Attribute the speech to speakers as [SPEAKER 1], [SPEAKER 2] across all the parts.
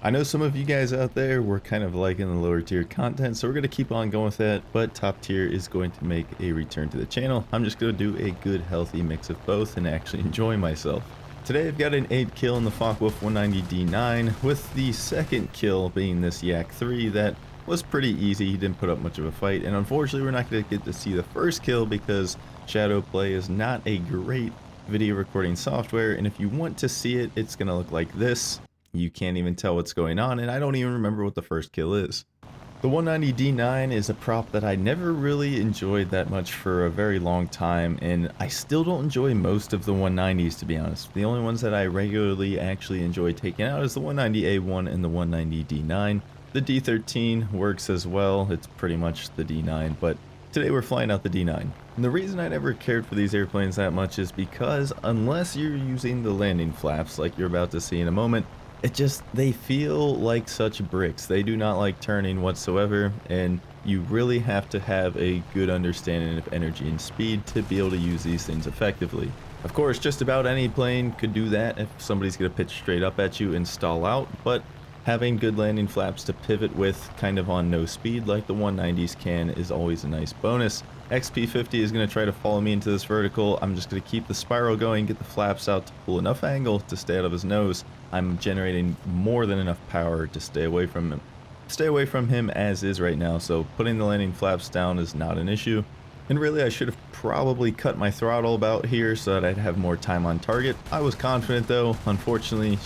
[SPEAKER 1] I know some of you guys out there were kind of liking the lower tier content, so we're going to keep on going with that, but top tier is going to make a return to the channel. I'm just going to do a good healthy mix of both and actually enjoy myself. Today I've got an 8 kill in the Focking 190 D9, with the second kill being this Yak 3 that was pretty easy. He didn't put up much of a fight, and unfortunately we're not going to get to see the first kill because Shadow Play is not a great video recording software, and if you want to see it, it's going to look like this. You can't even tell what's going on, and I don't even remember what the first kill is. The 190 D9 is a prop that I never really enjoyed that much for a very long time, and I still don't enjoy most of the 190s, to be honest. The only ones that I regularly actually enjoy taking out is the 190A1 and the 190 D9. The D13 works as well. It's pretty much the D9, but today we're flying out the D9. And the reason I never cared for these airplanes that much is because unless you're using the landing flaps like you're about to see in a moment, they feel like such bricks. They do not like turning whatsoever, and you really have to have a good understanding of energy and speed to be able to use these things effectively. Of course, just about any plane could do that if somebody's going to pitch straight up at you and stall out, but having good landing flaps to pivot with kind of on no speed like the 190s can is always a nice bonus. XP50 is going to try to follow me into this vertical. I'm just going to keep the spiral going, get the flaps out to pull enough angle to stay out of his nose. I'm generating more than enough power to stay away from him. Stay away from him as is right now, so putting the landing flaps down is not an issue. And really, I should have probably cut my throttle about here so that I'd have more time on target. I was confident though. Unfortunately,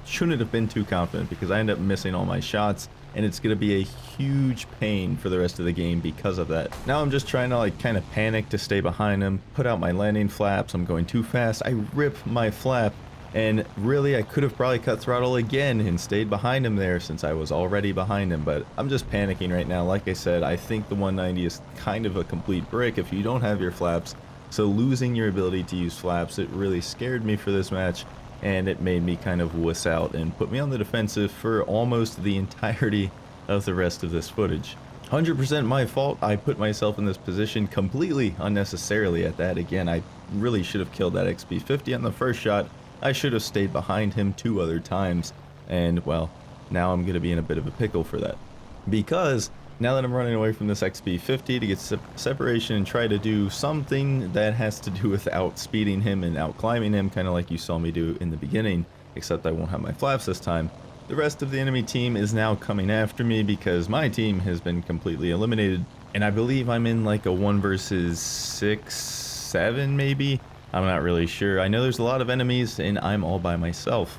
[SPEAKER 1] shouldn't have been too confident because I ended up missing all my shots, and it's going to be a huge pain for the rest of the game because of that. Now I'm just trying to kind of panic to stay behind him, put out my landing flaps. I'm going too fast. I rip my flap. And really, I could have probably cut throttle again and stayed behind him there since I was already behind him, but I'm just panicking right now. Like I said, I think the 190 is kind of a complete brick if you don't have your flaps, so losing your ability to use flaps, it really scared me for this match, and it made me kind of wuss out and put me on the defensive for almost the entirety of the rest of this footage. 100% my fault. I put myself in this position completely unnecessarily at that. Again, I really should have killed that XP50 on the first shot. I should have stayed behind him 2 other times, and well, now I'm going to be in a bit of a pickle for that. Because now that I'm running away from this XP50 to get separation and try to do something that has to do with outspeeding him and outclimbing him, kind of like you saw me do in the beginning, except I won't have my flaps this time. The rest of the enemy team is now coming after me because my team has been completely eliminated, and I believe I'm in like a 1 versus 6, 7 maybe? I'm not really sure. I know there's a lot of enemies and I'm all by myself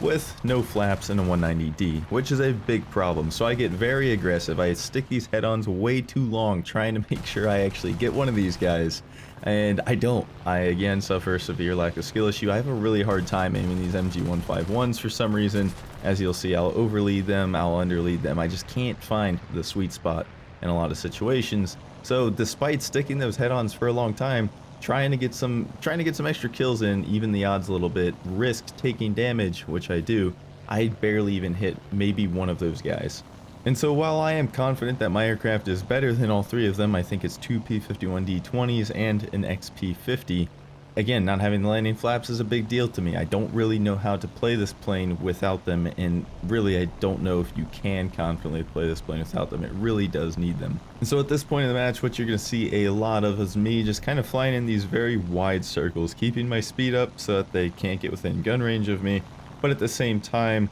[SPEAKER 1] with no flaps and a 190D, which is a big problem. So I get very aggressive. I stick these head-ons way too long trying to make sure I actually get one of these guys, and I don't. I again suffer a severe lack of skill issue. I have a really hard time aiming these MG151s for some reason. As you'll see, I'll overlead them, I'll underlead them. I just can't find the sweet spot in a lot of situations. So despite sticking those head-ons for a long time, trying to get some extra kills in, even the odds a little bit, risked taking damage, which I do, I barely even hit maybe one of those guys. And so while I am confident that my aircraft is better than all 3 of them, I think it's 2 P-51D-20s and an XP-50, again, not having the landing flaps is a big deal to me. I don't really know how to play this plane without them, and really I don't know if you can confidently play this plane without them. It really does need them. And so at this point in the match, what you're going to see a lot of is me just kind of flying in these very wide circles, keeping my speed up so that they can't get within gun range of me, but at the same time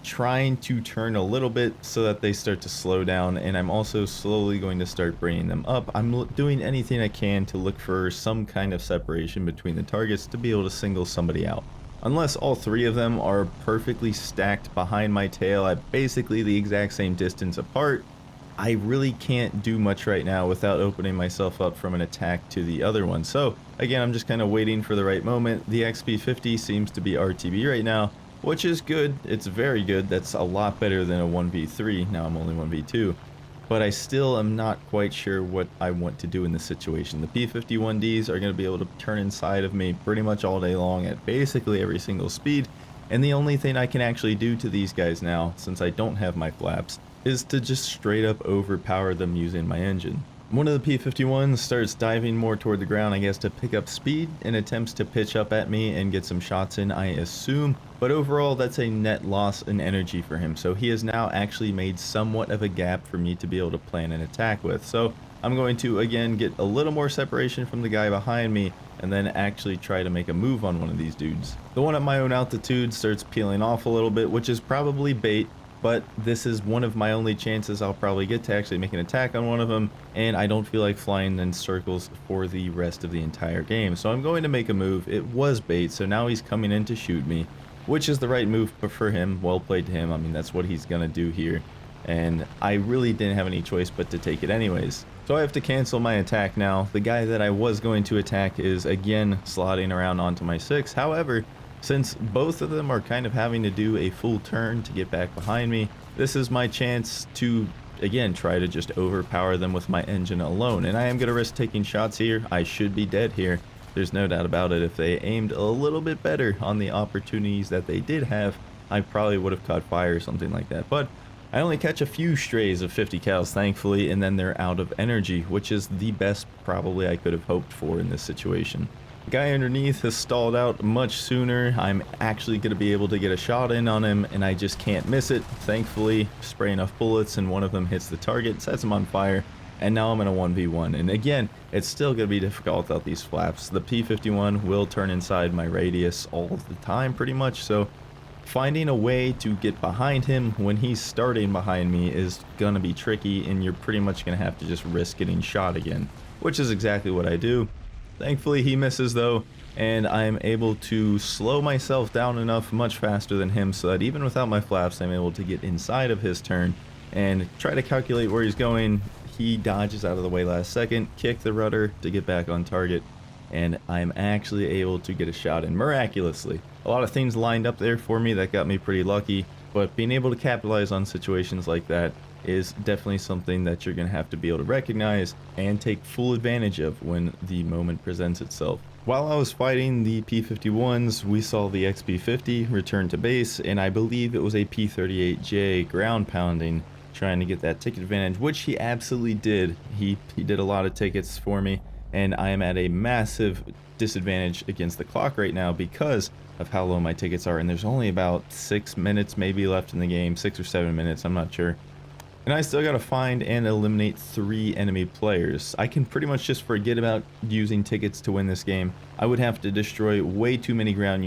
[SPEAKER 1] trying to turn a little bit so that they start to slow down, and I'm also slowly going to start bringing them up. I'm doing anything I can to look for some kind of separation between the targets to be able to single somebody out. Unless all 3 of them are perfectly stacked behind my tail at basically the exact same distance apart, I really can't do much right now without opening myself up from an attack to the other one. So again, I'm just kind of waiting for the right moment. The XP50 seems to be RTB right now, which is good. It's very good. That's a lot better than a 1v3. Now I'm only 1v2, but I still am not quite sure what I want to do in this situation. The P-51Ds are going to be able to turn inside of me pretty much all day long at basically every single speed, and the only thing I can actually do to these guys now, since I don't have my flaps, is to just straight up overpower them using my engine. One of the P-51s starts diving more toward the ground, I guess, to pick up speed and attempts to pitch up at me and get some shots in, I assume. But overall, that's a net loss in energy for him. So he has now actually made somewhat of a gap for me to be able to plan an attack with. So I'm going to, again, get a little more separation from the guy behind me and then actually try to make a move on one of these dudes. The one at my own altitude starts peeling off a little bit, which is probably bait. But this is one of my only chances I'll probably get to actually make an attack on one of them, and I don't feel like flying in circles for the rest of the entire game. So I'm going to make a move. It was bait, so now he's coming in to shoot me, which is the right move for him. Well played to him. I mean, that's what he's going to do here, and I really didn't have any choice but to take it anyways. So I have to cancel my attack now. The guy that I was going to attack is again slotting around onto my 6. However, since both of them are kind of having to do a full turn to get back behind me, this is my chance to, again, try to just overpower them with my engine alone. And I am going to risk taking shots here. I should be dead here. There's no doubt about it. If they aimed a little bit better on the opportunities that they did have, I probably would have caught fire or something like that. But I only catch a few strays of 50 cals, thankfully, and then they're out of energy, which is the best probably I could have hoped for in this situation. The guy underneath has stalled out much sooner. I'm actually going to be able to get a shot in on him, and I just can't miss it. Thankfully, spray enough bullets, and one of them hits the target, sets him on fire, and now I'm in a 1v1. And again, it's still going to be difficult without these flaps. The P-51 will turn inside my radius all of the time, pretty much, so finding a way to get behind him when he's starting behind me is going to be tricky, and you're pretty much going to have to just risk getting shot again, which is exactly what I do. Thankfully he misses though, and I'm able to slow myself down enough much faster than him so that even without my flaps I'm able to get inside of his turn and try to calculate where he's going. He dodges out of the way last second, kick the rudder to get back on target, and I'm actually able to get a shot in miraculously. A lot of things lined up there for me that got me pretty lucky, but being able to capitalize on situations like that is definitely something that you're going to have to be able to recognize and take full advantage of when the moment presents itself. While I was fighting the P-51s, we saw the XP-50 return to base, and I believe it was a P-38J ground pounding, trying to get that ticket advantage, which he absolutely did. He did a lot of tickets for me, and I am at a massive disadvantage against the clock right now because of how low my tickets are, and there's only about 6 minutes maybe left in the game, 6 or 7 minutes, I'm not sure. And I still gotta find and eliminate 3 enemy players. I can pretty much just forget about using tickets to win this game. I would have to destroy way too many ground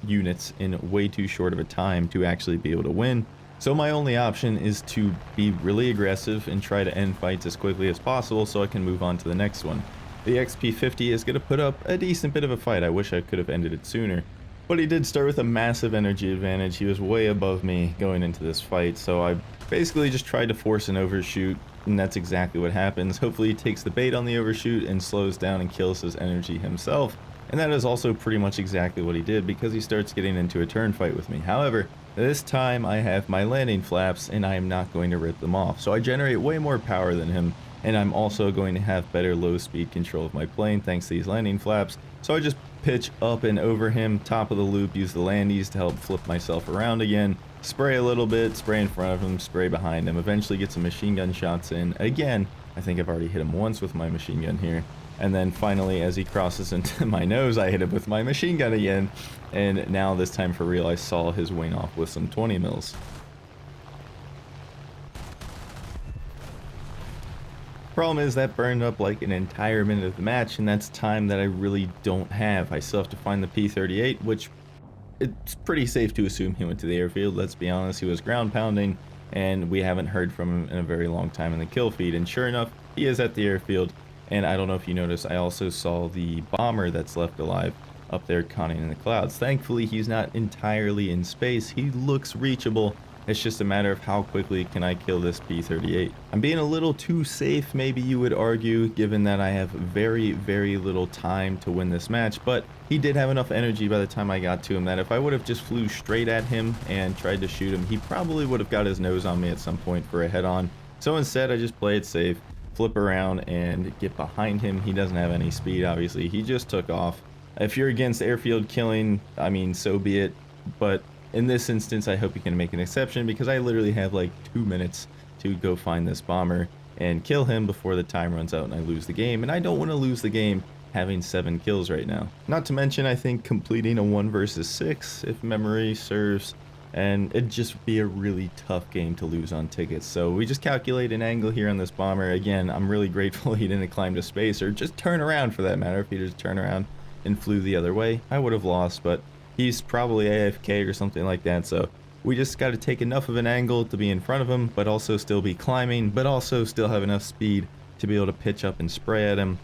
[SPEAKER 1] units in way too short of a time to actually be able to win. So my only option is to be really aggressive and try to end fights as quickly as possible so I can move on to the next one. The XP-50 is gonna put up a decent bit of a fight. I wish I could have ended it sooner. But he did start with a massive energy advantage. He was way above me going into this fight, so I basically just tried to force an overshoot, and that's exactly what happens. Hopefully he takes the bait on the overshoot and slows down and kills his energy himself, and that is also pretty much exactly what he did because he starts getting into a turn fight with me. However, this time I have my landing flaps and I am not going to rip them off, so I generate way more power than him, and I'm also going to have better low speed control of my plane thanks to these landing flaps. So I just pitch up and over him, top of the loop, use the landies to help flip myself around again, spray a little bit, spray in front of him, spray behind him, eventually get some machine gun shots in. Again, I think I've already hit him once with my machine gun here. And then finally, as he crosses into my nose, I hit him with my machine gun again. And now this time for real, I saw his wing off with some 20 mils. Problem is that burned up like an entire minute of the match, and that's time that I really don't have. I still have to find the P-38, which it's pretty safe to assume he went to the airfield. Let's be honest, he was ground pounding, and we haven't heard from him in a very long time in the kill feed. And sure enough, he is at the airfield. And I don't know if you noticed, I also saw the bomber that's left alive up there conning in the clouds. Thankfully, he's not entirely in space. He looks reachable. It's just a matter of how quickly can I kill this P-38. I'm being a little too safe, maybe you would argue, given that I have very, very little time to win this match, but he did have enough energy by the time I got to him that if I would have just flew straight at him and tried to shoot him, he probably would have got his nose on me at some point for a head-on. So instead, I just play it safe, flip around, and get behind him. He doesn't have any speed, obviously. He just took off. If you're against airfield killing, I mean, so be it, but in this instance, I hope you can make an exception because I literally have like 2 minutes to go find this bomber. and kill him before the time runs out and I lose the game. And I don't want to lose the game having 7 kills right now. Not to mention, I think completing a 1 versus 6, if memory serves, and it'd just be a really tough game to lose on tickets. So we just calculate an angle here on this bomber. Again, I'm really grateful he didn't climb to space, or just turn around for that matter. If he just turned around and flew the other way, I would have lost, but he's probably AFK or something like that. So we just got to take enough of an angle to be in front of him, but also still be climbing, but also still have enough speed to be able to pitch up and spray at him.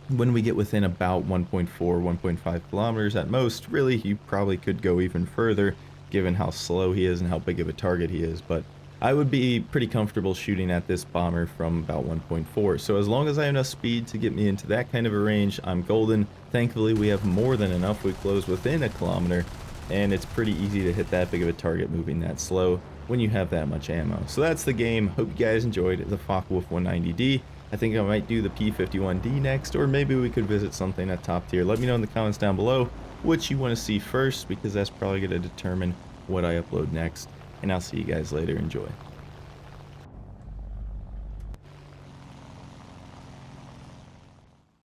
[SPEAKER 1] When we get within about 1.4, 1.5 kilometers at most, really, he probably could go even further, given how slow he is and how big of a target he is. But I would be pretty comfortable shooting at this bomber from about 1.4. So as long as I have enough speed to get me into that kind of a range, I'm golden. Thankfully, we have more than enough. We close within a kilometer, and it's pretty easy to hit that big of a target moving that slow when you have that much ammo. So that's the game. Hope you guys enjoyed the Focke-Wulf 190D. I think I might do the P51D next, or maybe we could visit something at top tier. Let me know in the comments down below what you want to see first, because that's probably going to determine what I upload next. And I'll see you guys later. Enjoy.